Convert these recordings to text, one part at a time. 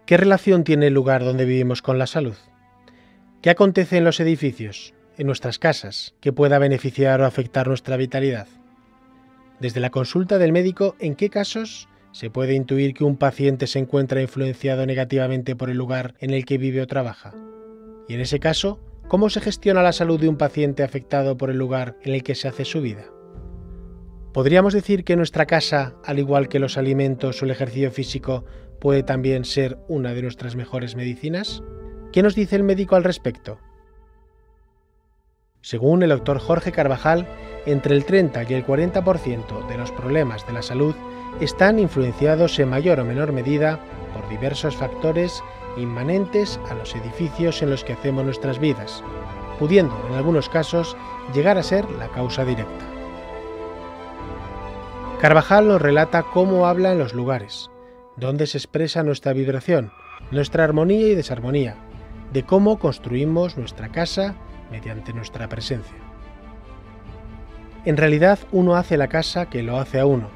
¿Qué relación tiene el lugar donde vivimos con la salud? ¿Qué acontece en los edificios, en nuestras casas, que pueda beneficiar o afectar nuestra vitalidad? Desde la consulta del médico, ¿en qué casos se puede intuir que un paciente se encuentra influenciado negativamente por el lugar en el que vive o trabaja? Y en ese caso, ¿cómo se gestiona la salud de un paciente afectado por el lugar en el que se hace su vida? ¿Podríamos decir que nuestra casa, al igual que los alimentos o el ejercicio físico, puede también ser una de nuestras mejores medicinas? ¿Qué nos dice el médico al respecto? Según el doctor Jorge Carvajal, entre el 30 y el 40% de los problemas de la salud están influenciados en mayor o menor medida por diversos factores inmanentes a los edificios en los que hacemos nuestras vidas, pudiendo, en algunos casos, llegar a ser la causa directa. Carvajal nos relata cómo habla en los lugares, dónde se expresa nuestra vibración, nuestra armonía y desarmonía, de cómo construimos nuestra casa mediante nuestra presencia. En realidad, uno hace la casa que lo hace a uno.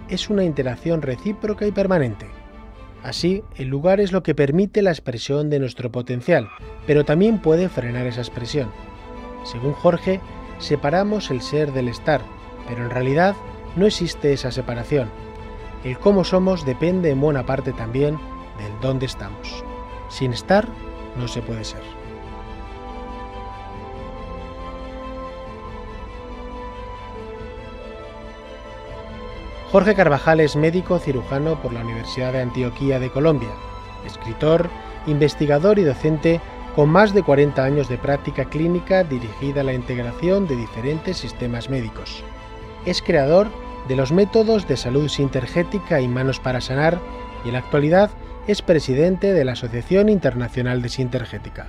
Es una interacción recíproca y permanente. Así, el lugar es lo que permite la expresión de nuestro potencial, pero también puede frenar esa expresión. Según Jorge, separamos el ser del estar, pero en realidad no existe esa separación. El cómo somos depende en buena parte también del dónde estamos. Sin estar, no se puede ser. Jorge Carvajal es médico cirujano por la Universidad de Antioquia de Colombia, escritor, investigador y docente con más de 40 años de práctica clínica dirigida a la integración de diferentes sistemas médicos. Es creador de los métodos de salud sintergética y manos para sanar y en la actualidad es presidente de la Asociación Internacional de Sintergética.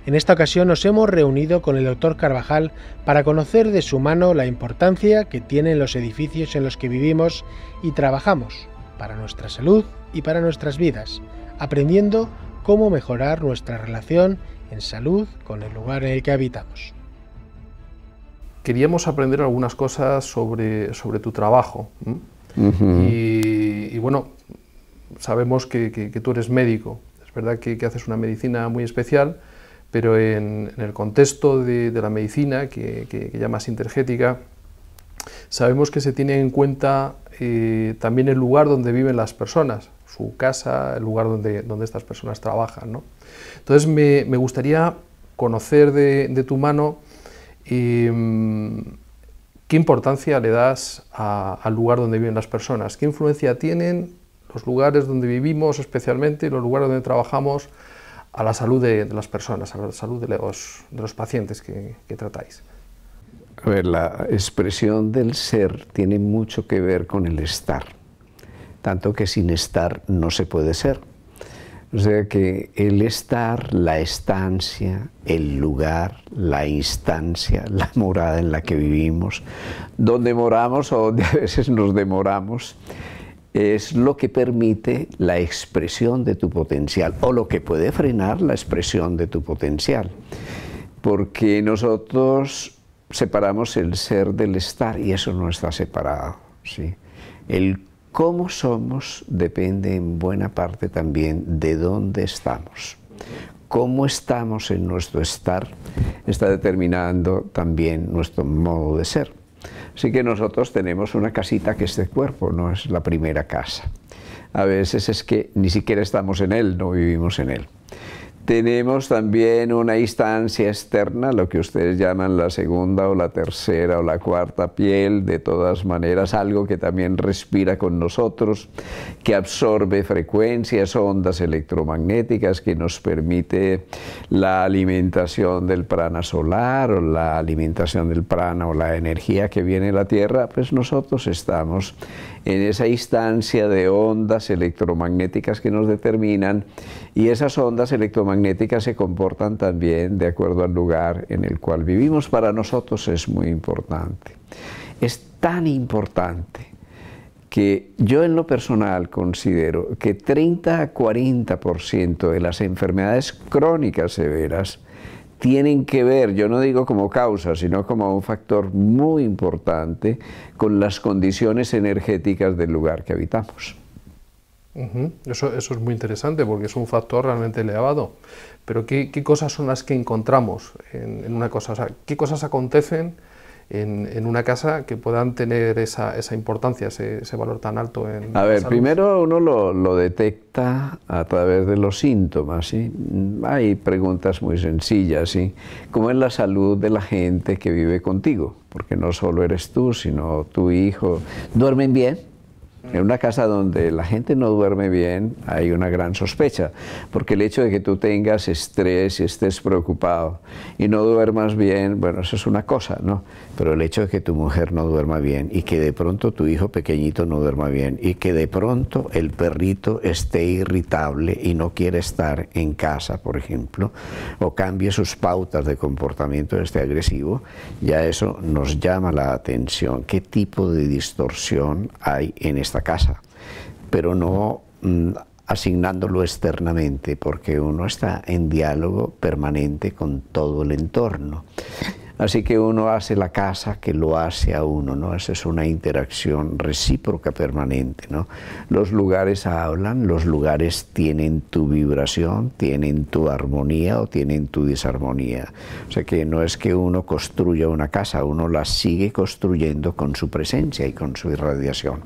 En esta ocasión nos hemos reunido con el Dr. Carvajal para conocer de su mano la importancia que tienen los edificios en los que vivimos y trabajamos para nuestra salud y para nuestras vidas, aprendiendo cómo mejorar nuestra relación en salud con el lugar en el que habitamos. Queríamos aprender algunas cosas sobre tu trabajo. Y bueno, sabemos que tú eres médico. Es verdad que haces una medicina muy especial, pero en el contexto de la medicina, que llamas sintergética, sabemos que se tiene en cuenta también el lugar donde viven las personas, su casa, el lugar donde estas personas trabajan, ¿no? Entonces me gustaría conocer de tu mano ¿qué importancia le das al lugar donde viven las personas? ¿Qué influencia tienen los lugares donde vivimos, especialmente los lugares donde trabajamos, a la salud de las personas, a la salud de los pacientes que tratáis? A ver, la expresión del ser tiene mucho que ver con el estar, tanto que sin estar no se puede ser. O sea que el estar, la estancia, el lugar, la instancia, la morada en la que vivimos, donde moramos o donde a veces nos demoramos, es lo que permite la expresión de tu potencial o lo que puede frenar la expresión de tu potencial. Porque nosotros separamos el ser del estar y eso no está separado, ¿sí? El cómo somos depende en buena parte también de dónde estamos. Cómo estamos en nuestro estar está determinando también nuestro modo de ser. Así que nosotros tenemos una casita que es de cuerpo, no es la primera casa. A veces es que ni siquiera estamos en él, no vivimos en él. Tenemos también una instancia externa, lo que ustedes llaman la segunda o la tercera o la cuarta piel, de todas maneras algo que también respira con nosotros, que absorbe frecuencias, ondas electromagnéticas, que nos permite la alimentación del prana solar o la alimentación del prana o la energía que viene de la Tierra. Pues nosotros estamos en esa instancia de ondas electromagnéticas que nos determinan, y esas ondas electromagnéticas se comportan también de acuerdo al lugar en el cual vivimos. Para nosotros es muy importante. Es tan importante que yo en lo personal considero que 30 a 40% de las enfermedades crónicas severas tienen que ver, yo no digo como causa, sino como un factor muy importante con las condiciones energéticas del lugar que habitamos. Eso es muy interesante porque es un factor realmente elevado. Pero ¿qué cosas son las que encontramos en una cosa? O sea, ¿qué cosas acontecen en una casa que puedan tener esa importancia, ese valor tan alto en A ver, salud? primero uno lo detecta a través de los síntomas, ¿sí? Hay preguntas muy sencillas, ¿sí? ¿Cómo es la salud de la gente que vive contigo? Porque no solo eres tú, sino tu hijo. ¿Duermen bien? En una casa donde la gente no duerme bien hay una gran sospecha, porque el hecho de que tú tengas estrés y estés preocupado y no duermas bien, bueno, eso es una cosa, ¿no? Pero el hecho de que tu mujer no duerma bien y que de pronto tu hijo pequeñito no duerma bien y que de pronto el perrito esté irritable y no quiere estar en casa, por ejemplo, o cambie sus pautas de comportamiento, esté agresivo, ya eso nos llama la atención. ¿Qué tipo de distorsión hay en esta casa? Pero no asignándolo externamente, porque uno está en diálogo permanente con todo el entorno. Así que uno hace la casa que lo hace a uno, ¿no? Esa es una interacción recíproca permanente, ¿no? Los lugares hablan, los lugares tienen tu vibración, tienen tu armonía o tienen tu disarmonía. O sea que no es que uno construya una casa, uno la sigue construyendo con su presencia y con su irradiación.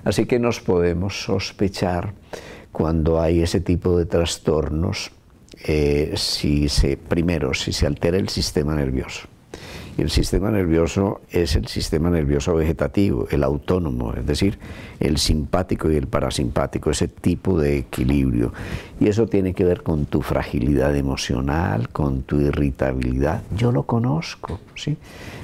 Así que nos podemos sospechar cuando hay ese tipo de trastornos, primero, si se altera el sistema nervioso. Y el sistema nervioso es el sistema nervioso vegetativo, el autónomo, es decir, el simpático y el parasimpático, ese tipo de equilibrio. Y eso tiene que ver con tu fragilidad emocional, con tu irritabilidad. Yo lo conozco, ¿sí?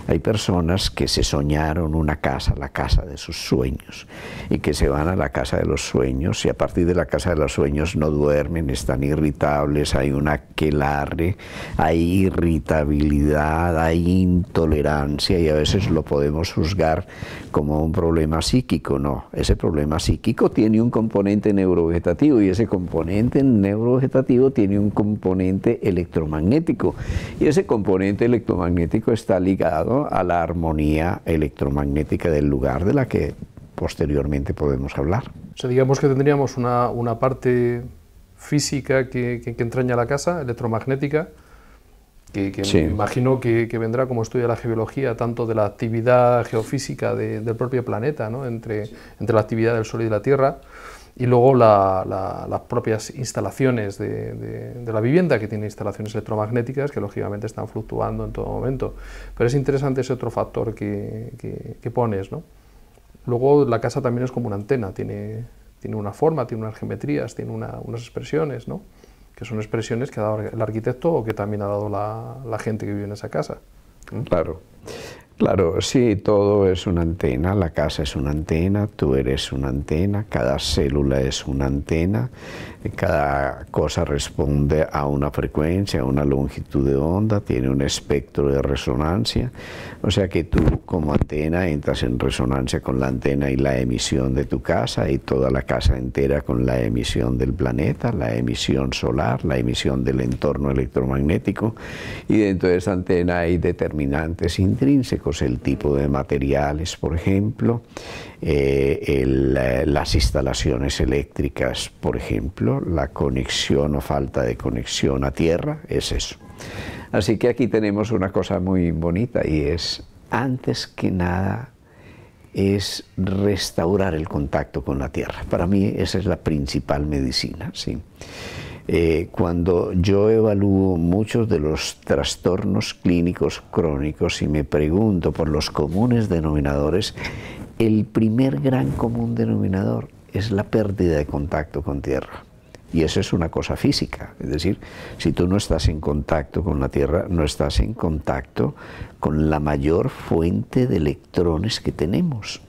Hay personas que se soñaron una casa, la casa de sus sueños, y que se van a la casa de los sueños y a partir de la casa de los sueños no duermen, están irritables, hay un aquelarre, hay irritabilidad, hay intolerancia y a veces lo podemos juzgar como un problema psíquico. No, ese problema psíquico tiene un componente neurovegetativo y ese componente neurovegetativo tiene un componente electromagnético y ese componente electromagnético está ligado a la armonía electromagnética del lugar, de la que posteriormente podemos hablar. O sea, digamos que tendríamos una parte física que entraña la casa, electromagnética, que sí. Me imagino que vendrá, como estudia la geología, tanto de la actividad geofísica del propio planeta, ¿no? entre la actividad del Sol y de la Tierra, y luego las propias instalaciones de la vivienda, que tiene instalaciones electromagnéticas que lógicamente están fluctuando en todo momento. Pero es interesante ese otro factor que pones, ¿no? Luego la casa también es como una antena, tiene una forma, tiene unas geometrías, tiene unas expresiones, ¿no? Que son expresiones que ha dado el arquitecto o que también ha dado la gente que vive en esa casa. Claro. Claro, sí, todo es una antena, la casa es una antena, tú eres una antena, cada célula es una antena, cada cosa responde a una frecuencia, a una longitud de onda, tiene un espectro de resonancia, o sea que tú como antena entras en resonancia con la antena y la emisión de tu casa y toda la casa entera con la emisión del planeta, la emisión solar, la emisión del entorno electromagnético y dentro de esa antena hay determinantes intrínsecos, el tipo de materiales, por ejemplo, las instalaciones eléctricas, por ejemplo, la conexión o falta de conexión a tierra, es eso. Así que aquí tenemos una cosa muy bonita y es, antes que nada, es restaurar el contacto con la tierra. Para mí esa es la principal medicina, ¿sí? Cuando yo evalúo muchos de los trastornos clínicos crónicos y me pregunto por los comunes denominadores, el primer gran común denominador es la pérdida de contacto con tierra. Y eso es una cosa física, es decir, si tú no estás en contacto con la tierra, no estás en contacto con la mayor fuente de electrones que tenemos.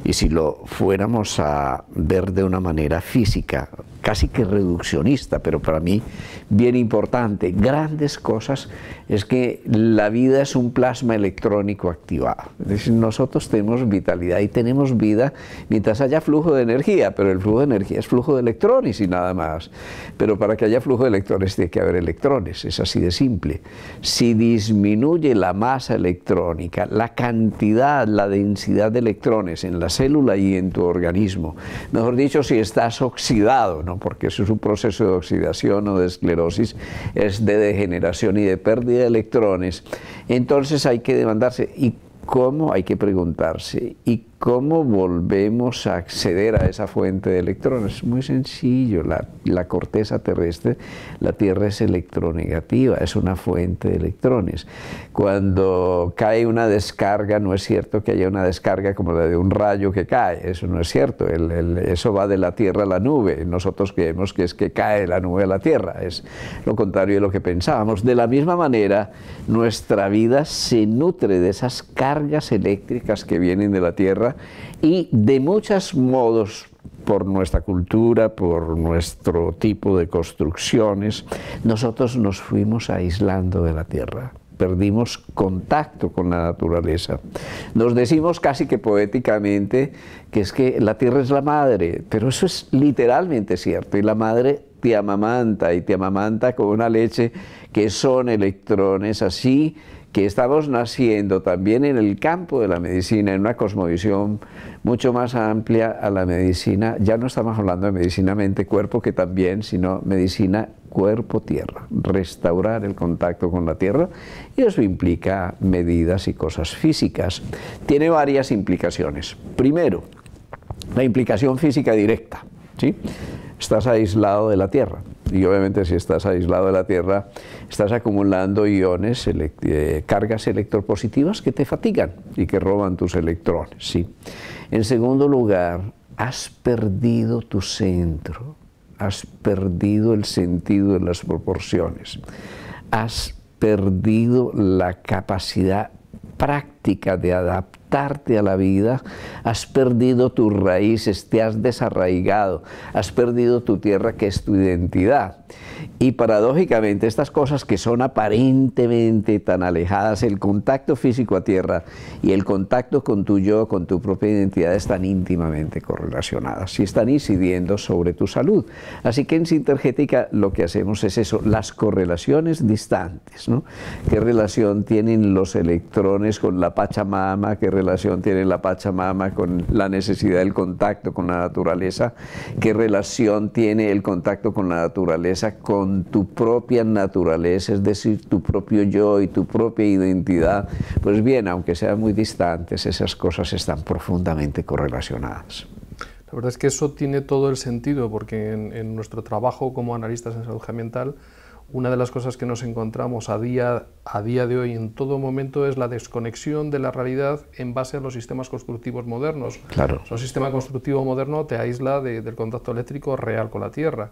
Y si lo fuéramos a ver de una manera física, casi que reduccionista, pero para mí bien importante, grandes cosas, es que la vida es un plasma electrónico activado. Es decir, nosotros tenemos vitalidad y tenemos vida mientras haya flujo de energía, pero el flujo de energía es flujo de electrones y nada más. Pero para que haya flujo de electrones tiene que haber electrones, es así de simple. Si disminuye la masa electrónica, la cantidad, la densidad de electrones en en la célula y en tu organismo. Mejor dicho, si estás oxidado, ¿no? Porque eso es un proceso de oxidación o de esclerosis, es de degeneración y de pérdida de electrones, entonces hay que demandarse. ¿Y cómo? Hay que preguntarse, ¿y cómo volvemos a acceder a esa fuente de electrones? Es muy sencillo, la corteza terrestre, la Tierra es electronegativa, es una fuente de electrones. Cuando cae una descarga, no es cierto que haya una descarga como la de un rayo que cae, eso no es cierto, eso va de la Tierra a la nube, nosotros creemos que es que cae la nube a la Tierra, es lo contrario de lo que pensábamos. De la misma manera, nuestra vida se nutre de esas cargas eléctricas que vienen de la Tierra, y de muchos modos, por nuestra cultura, por nuestro tipo de construcciones, nosotros nos fuimos aislando de la Tierra. Perdimos contacto con la naturaleza. Nos decimos casi que poéticamente que es que la Tierra es la madre, pero eso es literalmente cierto, y la madre te amamanta con una leche que son electrones, así que estamos naciendo también en el campo de la medicina, en una cosmovisión mucho más amplia a la medicina. Ya no estamos hablando de medicina mente-cuerpo, que también, sino medicina cuerpo-tierra, restaurar el contacto con la tierra, y eso implica medidas y cosas físicas. Tiene varias implicaciones. Primero, la implicación física directa, ¿sí? Estás aislado de la tierra. Y obviamente si estás aislado de la Tierra, estás acumulando iones, cargas electropositivas que te fatigan y que roban tus electrones, ¿sí? En segundo lugar, has perdido tu centro, has perdido el sentido de las proporciones, has perdido la capacidad práctica de adaptarte a la vida, has perdido tus raíces, te has desarraigado, has perdido tu tierra, que es tu identidad. Y paradójicamente estas cosas que son aparentemente tan alejadas, el contacto físico a tierra y el contacto con tu yo, con tu propia identidad, están íntimamente correlacionadas y están incidiendo sobre tu salud. Así que en Sintergética lo que hacemos es eso, las correlaciones distantes, ¿no? ¿Qué relación tienen los electrones con la Pachamama? ¿Qué relación tiene la Pachamama con la necesidad del contacto con la naturaleza? ¿Qué relación tiene el contacto con la naturaleza con tu propia naturaleza, es decir, tu propio yo y tu propia identidad? Pues bien, aunque sean muy distantes, esas cosas están profundamente correlacionadas. La verdad es que eso tiene todo el sentido, porque en nuestro trabajo como analistas en salud ambiental, una de las cosas que nos encontramos a día de hoy en todo momento es la desconexión de la realidad en base a los sistemas constructivos modernos. Claro. Un sistema constructivo moderno te aísla del contacto eléctrico real con la Tierra.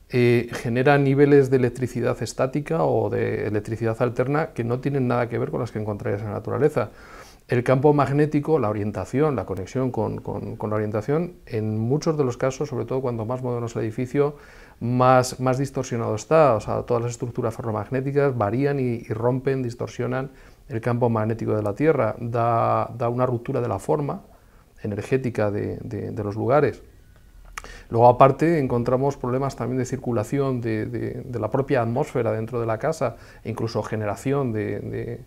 Genera niveles de electricidad estática o de electricidad alterna que no tienen nada que ver con las que encontrarías en la naturaleza. El campo magnético, la orientación, la conexión con la orientación, en muchos de los casos, sobre todo cuando más moderno es el edificio, más distorsionado está. O sea, todas las estructuras ferromagnéticas varían y rompen, distorsionan el campo magnético de la Tierra. Da una ruptura de la forma energética de los lugares. Luego, aparte, encontramos problemas también de circulación de la propia atmósfera dentro de la casa, e incluso generación de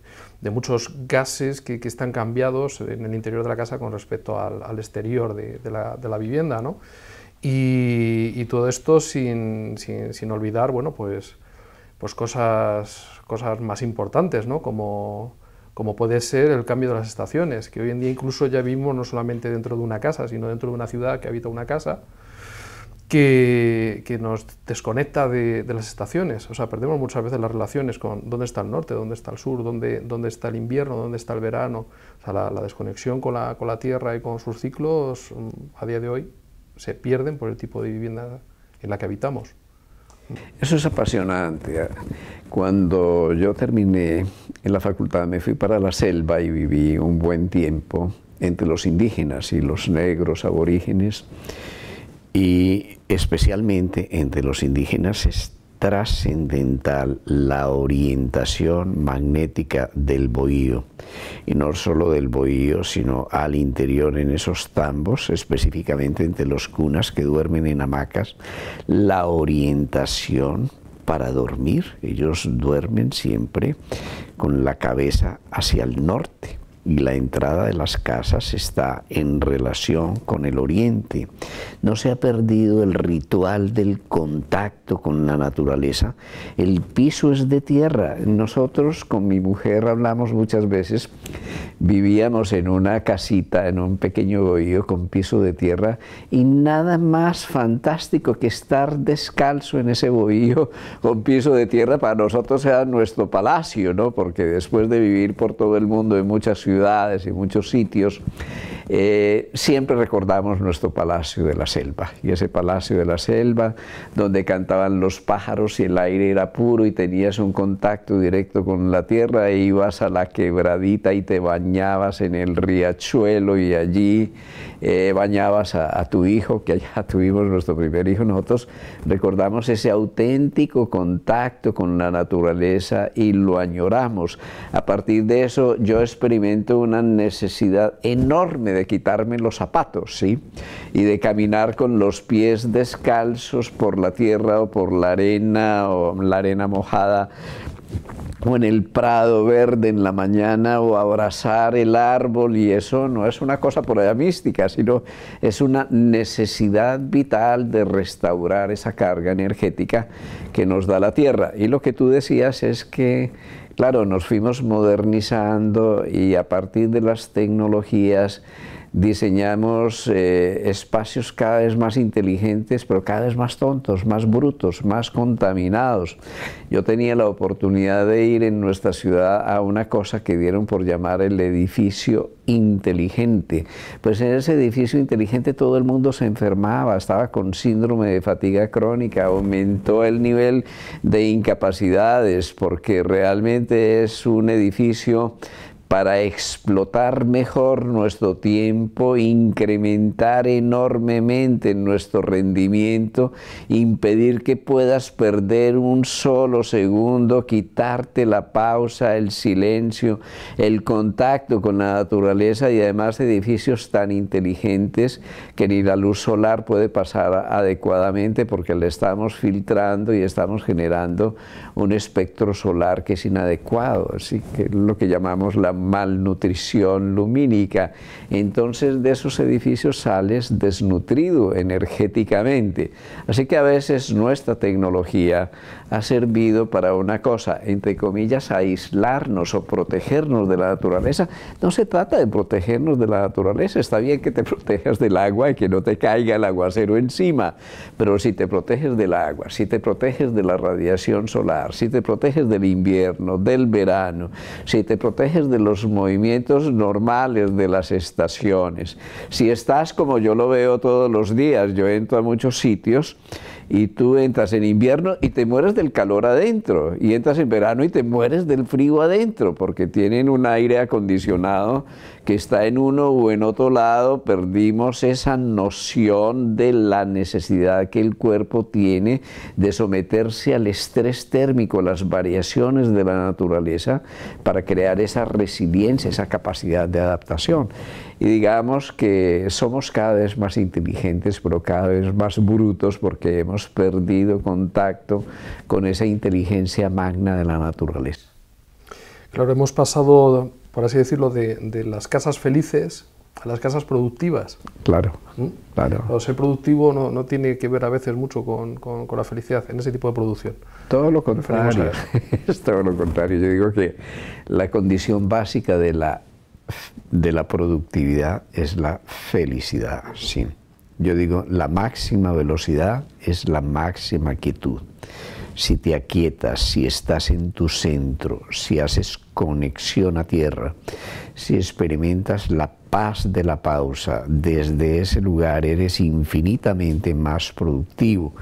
muchos gases que están cambiados en el interior de la casa con respecto al exterior de la vivienda, ¿no? Y todo esto sin olvidar, bueno, pues cosas más importantes, ¿no? Como puede ser el cambio de las estaciones, que hoy en día incluso ya vimos no solamente dentro de una casa, sino dentro de una ciudad que habita una casa, que nos desconecta de las estaciones. O sea, perdemos muchas veces las relaciones con dónde está el norte, dónde está el sur, dónde está el invierno, dónde está el verano. O sea, la desconexión con la Tierra y con sus ciclos a día de hoy se pierden por el tipo de vivienda en la que habitamos. Eso es apasionante. Cuando yo terminé en la facultad me fui para la selva y viví un buen tiempo entre los indígenas y los negros aborígenes, y especialmente entre los indígenas es trascendental la orientación magnética del bohío, y no solo del bohío, sino al interior en esos tambos, específicamente entre los cunas que duermen en hamacas, la orientación para dormir. Ellos duermen siempre con la cabeza hacia el norte, y la entrada de las casas está en relación con el oriente. No se ha perdido el ritual del contacto con la naturaleza. El piso es de tierra. Nosotros con mi mujer hablamos muchas veces, vivíamos en una casita, en un pequeño bohío con piso de tierra, y nada más fantástico que estar descalzo en ese bohío con piso de tierra. Para nosotros era nuestro palacio, ¿no? Porque después de vivir por todo el mundo en muchas ciudades y muchos sitios, siempre recordamos nuestro Palacio de la Selva, y ese Palacio de la Selva donde cantaban los pájaros y el aire era puro y tenías un contacto directo con la tierra, e ibas a la quebradita y te bañabas en el riachuelo, y allí bañabas a tu hijo, que allá tuvimos nuestro primer hijo. Nosotros recordamos ese auténtico contacto con la naturaleza y lo añoramos. A partir de eso yo experimento una necesidad enorme de quitarme los zapatos, ¿sí? Y de caminar con los pies descalzos por la tierra o por la arena, o la arena mojada, o en el prado verde en la mañana, o abrazar el árbol. Y eso no es una cosa por allá mística, sino es una necesidad vital de restaurar esa carga energética que nos da la tierra. Y lo que tú decías es que, claro, nos fuimos modernizando, y a partir de las tecnologías diseñamos espacios cada vez más inteligentes, pero cada vez más tontos, más brutos, más contaminados. Yo tenía la oportunidad de ir en nuestra ciudad a una cosa que dieron por llamar el edificio inteligente. Pues en ese edificio inteligente todo el mundo se enfermaba, estaba con síndrome de fatiga crónica, aumentó el nivel de incapacidades, porque realmente es un edificio para explotar mejor nuestro tiempo, incrementar enormemente nuestro rendimiento, impedir que puedas perder un solo segundo, quitarte la pausa, el silencio, el contacto con la naturaleza, y además edificios tan inteligentes que ni la luz solar puede pasar adecuadamente, porque le estamos filtrando y estamos generando un espectro solar que es inadecuado, así que es lo que llamamos la malnutrición lumínica. Entonces de esos edificios sales desnutrido energéticamente. Así que a veces nuestra tecnología ha servido para una cosa, entre comillas, aislarnos o protegernos de la naturaleza. No se trata de protegernos de la naturaleza, está bien que te protejas del agua y que no te caiga el aguacero encima, pero si te proteges del agua, si te proteges de la radiación solar, si te proteges del invierno, del verano, si te proteges de los movimientos normales de las estaciones, si estás como yo lo veo todos los días, yo entro a muchos sitios y tú entras en invierno y te mueres del calor adentro, y entras en verano y te mueres del frío adentro, porque tienen un aire acondicionado que está en uno o en otro lado. Perdimos esa noción de la necesidad que el cuerpo tiene de someterse al estrés térmico, las variaciones de la naturaleza, para crear esa resiliencia, esa capacidad de adaptación. Y digamos que somos cada vez más inteligentes, pero cada vez más brutos, porque hemos perdido contacto con esa inteligencia magna de la naturaleza. Claro, hemos pasado, por así decirlo, de las casas felices a las casas productivas. Claro, claro. O ser productivo no tiene que ver a veces mucho con la felicidad en ese tipo de producción. Todo lo contrario, es todo lo contrario. Yo digo que la condición básica de la productividad es la felicidad, sí. Yo digo, la máxima velocidad es la máxima quietud. Si te aquietas, si estás en tu centro, si haces conexión a tierra, si experimentas la paz de la pausa, desde ese lugar eres infinitamente más productivo,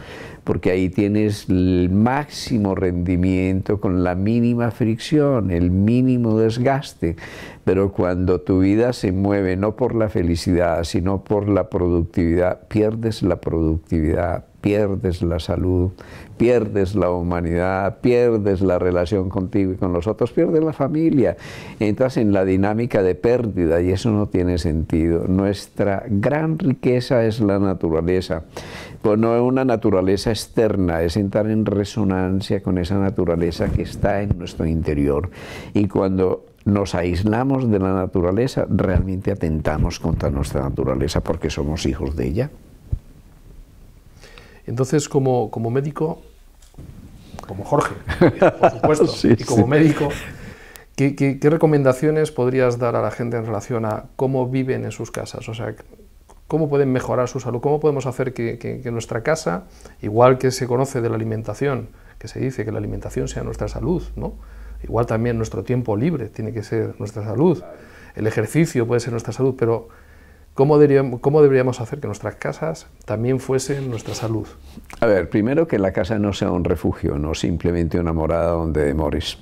porque ahí tienes el máximo rendimiento con la mínima fricción, el mínimo desgaste. Pero cuando tu vida se mueve no por la felicidad, sino por la productividad, pierdes la productividad, pierdes la salud, pierdes la humanidad, pierdes la relación contigo y con los otros, pierdes la familia, entras en la dinámica de pérdida, y eso no tiene sentido. Nuestra gran riqueza es la naturaleza, pero no es una naturaleza externa, es entrar en resonancia con esa naturaleza que está en nuestro interior. Y cuando nos aislamos de la naturaleza, realmente atentamos contra nuestra naturaleza porque somos hijos de ella. Entonces, como médico, como Jorge, por supuesto, sí, y como sí. médico, ¿qué recomendaciones podrías dar a la gente en relación a cómo viven en sus casas? O sea, ¿cómo pueden mejorar su salud? ¿Cómo podemos hacer que nuestra casa, igual que se conoce de la alimentación, que se dice que la alimentación sea nuestra salud, ¿no? Igual también nuestro tiempo libre tiene que ser nuestra salud, el ejercicio puede ser nuestra salud, pero ¿cómo deberíamos hacer que nuestras casas también fuesen nuestra salud? A ver, primero que la casa no sea un refugio, no simplemente una morada donde demores.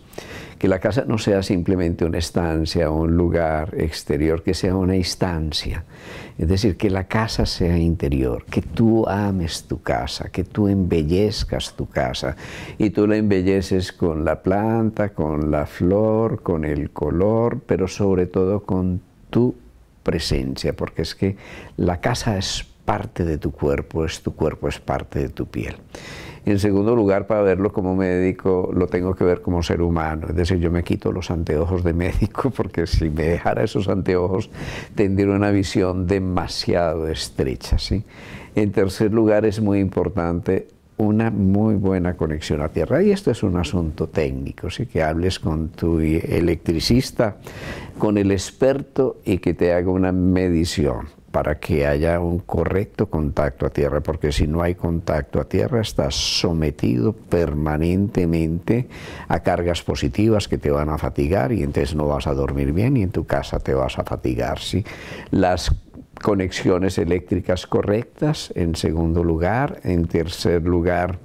Que la casa no sea simplemente una estancia o un lugar exterior, que sea una instancia. Es decir, que la casa sea interior, que tú ames tu casa, que tú embellezcas tu casa. Y tú la embelleces con la planta, con la flor, con el color, pero sobre todo con tu presencia, porque es que la casa es parte de tu cuerpo es parte de tu piel. En segundo lugar, para verlo como médico, lo tengo que ver como ser humano. Es decir, yo me quito los anteojos de médico porque si me dejara esos anteojos tendría una visión demasiado estrecha, ¿sí? En tercer lugar, es muy importante una muy buena conexión a tierra. Y esto es un asunto técnico, ¿sí? Que hables con tu electricista, con el experto y que te haga una medición para que haya un correcto contacto a tierra, porque si no hay contacto a tierra estás sometido permanentemente a cargas positivas que te van a fatigar y entonces no vas a dormir bien y en tu casa te vas a fatigar, ¿sí? Las conexiones eléctricas correctas, en segundo lugar. En tercer lugar,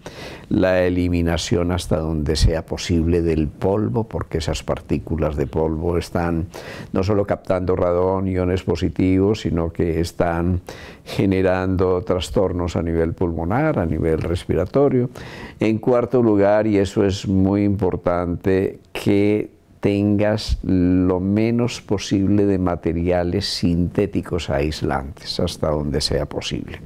la eliminación hasta donde sea posible del polvo, porque esas partículas de polvo están no solo captando radón, iones positivos, sino que están generando trastornos a nivel pulmonar, a nivel respiratorio. En cuarto lugar, y eso es muy importante, que tengas lo menos posible de materiales sintéticos aislantes, hasta donde sea posible.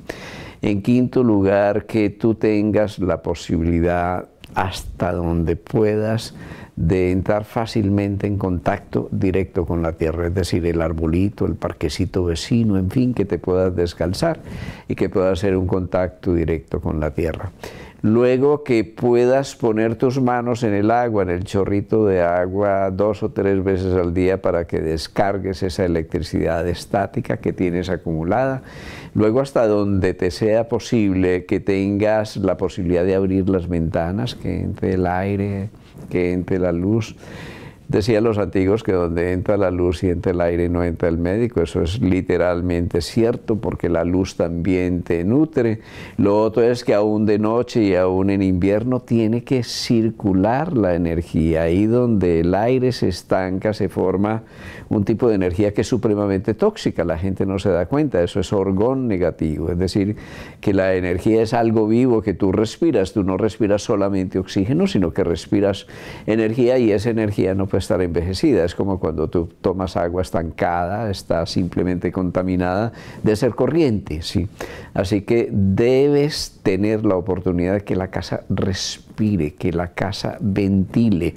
En quinto lugar, que tú tengas la posibilidad, hasta donde puedas, de entrar fácilmente en contacto directo con la tierra, es decir, el arbolito, el parquecito vecino, en fin, que te puedas descalzar y que puedas hacer un contacto directo con la tierra. Luego que puedas poner tus manos en el agua, en el chorrito de agua 2 o 3 veces al día para que descargues esa electricidad estática que tienes acumulada. Luego hasta donde te sea posible que tengas la posibilidad de abrir las ventanas, que entre el aire, que entre la luz. Decían los antiguos que donde entra la luz y entra el aire no entra el médico. Eso es literalmente cierto, porque la luz también te nutre. Lo otro es que aún de noche y aún en invierno tiene que circular la energía. Ahí donde el aire se estanca se forma un tipo de energía que es supremamente tóxica. La gente no se da cuenta. Eso es orgón negativo. Es decir, que la energía es algo vivo que tú respiras. Tú no respiras solamente oxígeno, sino que respiras energía, y esa energía no puede estar envejecida. Es como cuando tú tomas agua estancada, está simplemente contaminada, de ser corriente, ¿sí? Así que debes tener la oportunidad de que la casa respire, que la casa ventile,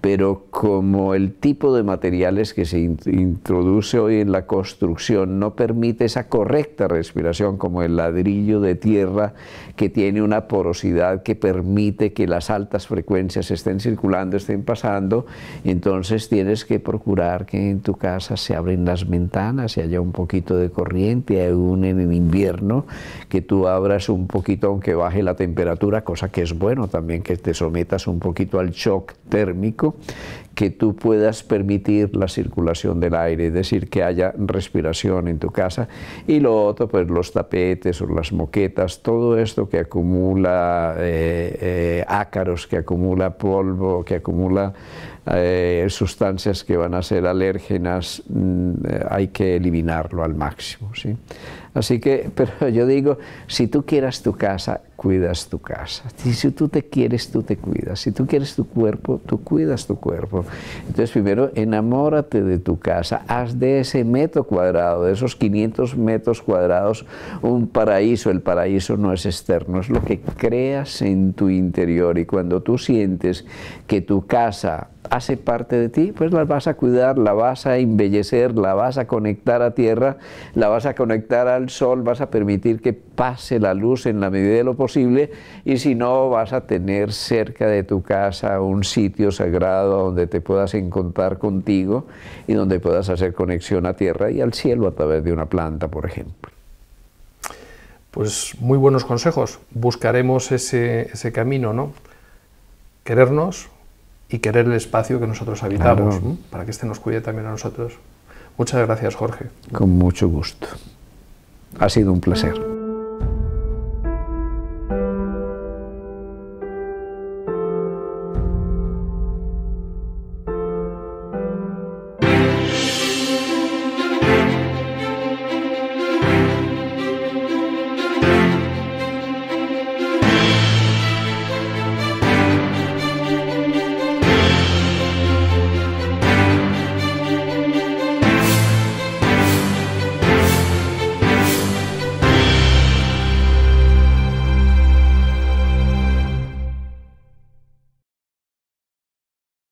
pero como el tipo de materiales que se introduce hoy en la construcción no permite esa correcta respiración, como el ladrillo de tierra que tiene una porosidad que permite que las altas frecuencias estén circulando, estén pasando, entonces tienes que procurar que en tu casa se abren las ventanas y haya un poquito de corriente, aún en el invierno, que tú abras un poquito aunque baje la temperatura, cosa que es bueno también, que te sometas un poquito al shock térmico, que tú puedas permitir la circulación del aire, es decir, que haya respiración en tu casa. Y lo otro, pues los tapetes o las moquetas, todo esto que acumula ácaros, que acumula polvo, que acumula sustancias que van a ser alérgenas, hay que eliminarlo al máximo, ¿sí? Así que, pero yo digo, si tú quieras tu casa, cuidas tu casa. Si tú te quieres, tú te cuidas. Si tú quieres tu cuerpo, tú cuidas tu cuerpo. Entonces, primero, enamórate de tu casa. Haz de ese metro cuadrado, de esos 500 metros cuadrados, un paraíso. El paraíso no es externo, es lo que creas en tu interior. Y cuando tú sientes que tu casa hace parte de ti, pues la vas a cuidar, la vas a embellecer, la vas a conectar a tierra, la vas a conectar al sol, vas a permitir que pase la luz en la medida de lo posible, y si no, vas a tener cerca de tu casa un sitio sagrado donde te puedas encontrar contigo y donde puedas hacer conexión a tierra y al cielo a través de una planta, por ejemplo. Pues muy buenos consejos. Buscaremos ese camino, ¿no? Querernos y querer el espacio que nosotros habitamos, claro, para que este nos cuide también a nosotros. Muchas gracias, Jorge. Con mucho gusto. Ha sido un placer.